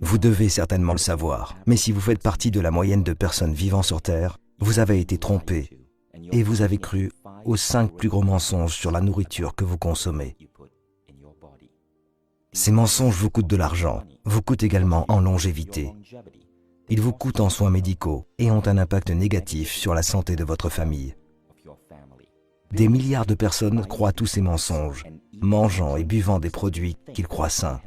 Vous devez certainement le savoir, mais si vous faites partie de la moyenne de personnes vivant sur Terre, vous avez été trompé et vous avez cru aux 5 plus gros mensonges sur la nourriture que vous consommez. Ces mensonges vous coûtent de l'argent, vous coûtent également en longévité. Ils vous coûtent en soins médicaux et ont un impact négatif sur la santé de votre famille. Des milliards de personnes croient tous ces mensonges, mangeant et buvant des produits qu'ils croient sains.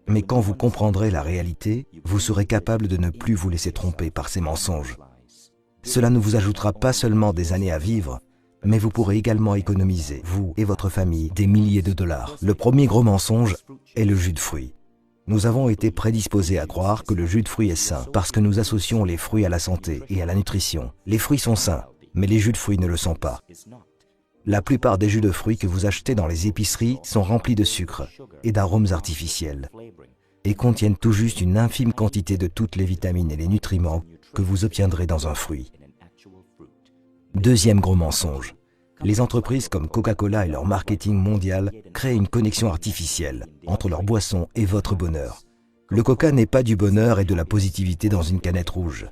Mais quand vous comprendrez la réalité, vous serez capable de ne plus vous laisser tromper par ces mensonges. Cela ne vous ajoutera pas seulement des années à vivre, mais vous pourrez également économiser, vous et votre famille, des milliers de dollars. Le premier gros mensonge est le jus de fruits. Nous avons été prédisposés à croire que le jus de fruits est sain parce que nous associons les fruits à la santé et à la nutrition. Les fruits sont sains, mais les jus de fruits ne le sont pas. La plupart des jus de fruits que vous achetez dans les épiceries sont remplis de sucre et d'arômes artificiels et contiennent tout juste une infime quantité de toutes les vitamines et les nutriments que vous obtiendrez dans un fruit. Deuxième gros mensonge. Les entreprises comme Coca-Cola et leur marketing mondial créent une connexion artificielle entre leur boisson et votre bonheur. Le Coca n'est pas du bonheur et de la positivité dans une canette rouge.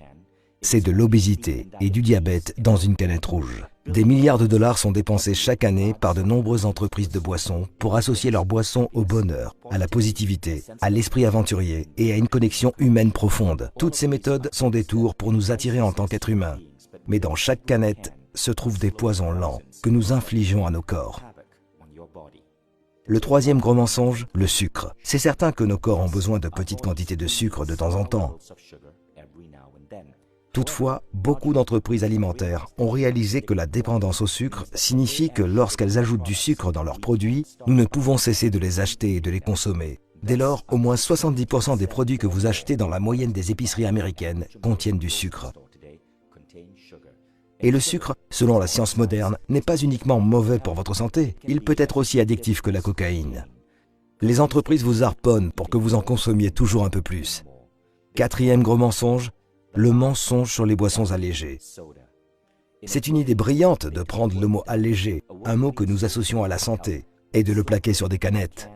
C'est de l'obésité et du diabète dans une canette rouge. Des milliards de dollars sont dépensés chaque année par de nombreuses entreprises de boissons pour associer leurs boissons au bonheur, à la positivité, à l'esprit aventurier et à une connexion humaine profonde. Toutes ces méthodes sont des tours pour nous attirer en tant qu'êtres humains. Mais dans chaque canette se trouvent des poisons lents que nous infligeons à nos corps. Le troisième gros mensonge, le sucre. C'est certain que nos corps ont besoin de petites quantités de sucre de temps en temps. Toutefois, beaucoup d'entreprises alimentaires ont réalisé que la dépendance au sucre signifie que lorsqu'elles ajoutent du sucre dans leurs produits, nous ne pouvons cesser de les acheter et de les consommer. Dès lors, au moins 70% des produits que vous achetez dans la moyenne des épiceries américaines contiennent du sucre. Et le sucre, selon la science moderne, n'est pas uniquement mauvais pour votre santé, il peut être aussi addictif que la cocaïne. Les entreprises vous harponnent pour que vous en consommiez toujours un peu plus. Quatrième gros mensonge, le mensonge sur les boissons allégées. C'est une idée brillante de prendre le mot « allégé », un mot que nous associons à la santé, et de le plaquer sur des canettes.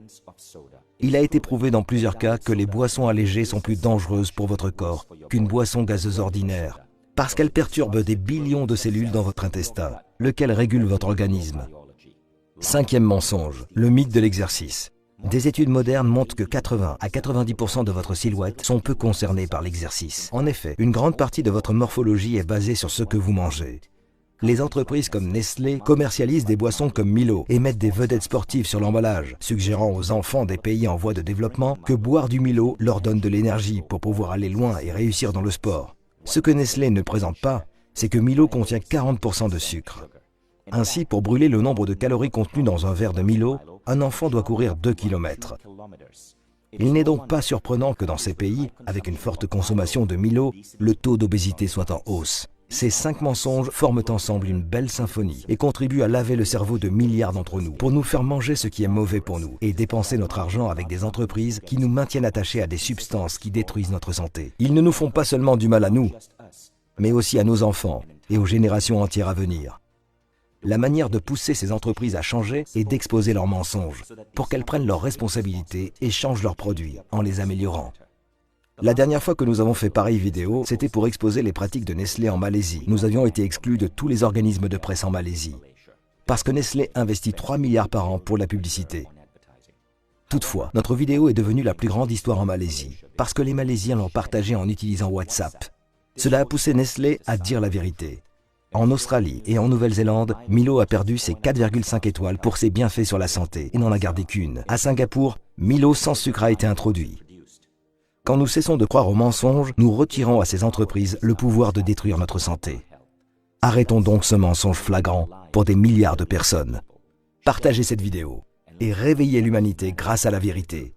Il a été prouvé dans plusieurs cas que les boissons allégées sont plus dangereuses pour votre corps qu'une boisson gazeuse ordinaire, parce qu'elles perturbent des billions de cellules dans votre intestin, lequel régule votre organisme. Cinquième mensonge, le mythe de l'exercice. Des études modernes montrent que 80 à 90% de votre silhouette sont peu concernées par l'exercice. En effet, une grande partie de votre morphologie est basée sur ce que vous mangez. Les entreprises comme Nestlé commercialisent des boissons comme Milo et mettent des vedettes sportives sur l'emballage, suggérant aux enfants des pays en voie de développement que boire du Milo leur donne de l'énergie pour pouvoir aller loin et réussir dans le sport. Ce que Nestlé ne présente pas, c'est que Milo contient 40% de sucre. Ainsi, pour brûler le nombre de calories contenues dans un verre de Milo, un enfant doit courir 2 km. Il n'est donc pas surprenant que dans ces pays, avec une forte consommation de Milo, le taux d'obésité soit en hausse. Ces 5 mensonges forment ensemble une belle symphonie et contribuent à laver le cerveau de milliards d'entre nous pour nous faire manger ce qui est mauvais pour nous et dépenser notre argent avec des entreprises qui nous maintiennent attachés à des substances qui détruisent notre santé. Ils ne nous font pas seulement du mal à nous, mais aussi à nos enfants et aux générations entières à venir. La manière de pousser ces entreprises à changer est d'exposer leurs mensonges pour qu'elles prennent leurs responsabilités et changent leurs produits en les améliorant. La dernière fois que nous avons fait pareille vidéo, c'était pour exposer les pratiques de Nestlé en Malaisie. Nous avions été exclus de tous les organismes de presse en Malaisie, parce que Nestlé investit 3 milliards par an pour la publicité. Toutefois, notre vidéo est devenue la plus grande histoire en Malaisie, parce que les Malaisiens l'ont partagée en utilisant WhatsApp. Cela a poussé Nestlé à dire la vérité. En Australie et en Nouvelle-Zélande, Milo a perdu ses 4,5 étoiles pour ses bienfaits sur la santé et n'en a gardé qu'une. À Singapour, Milo sans sucre a été introduit. Quand nous cessons de croire aux mensonges, nous retirons à ces entreprises le pouvoir de détruire notre santé. Arrêtons donc ce mensonge flagrant pour des milliards de personnes. Partagez cette vidéo et réveillez l'humanité grâce à la vérité.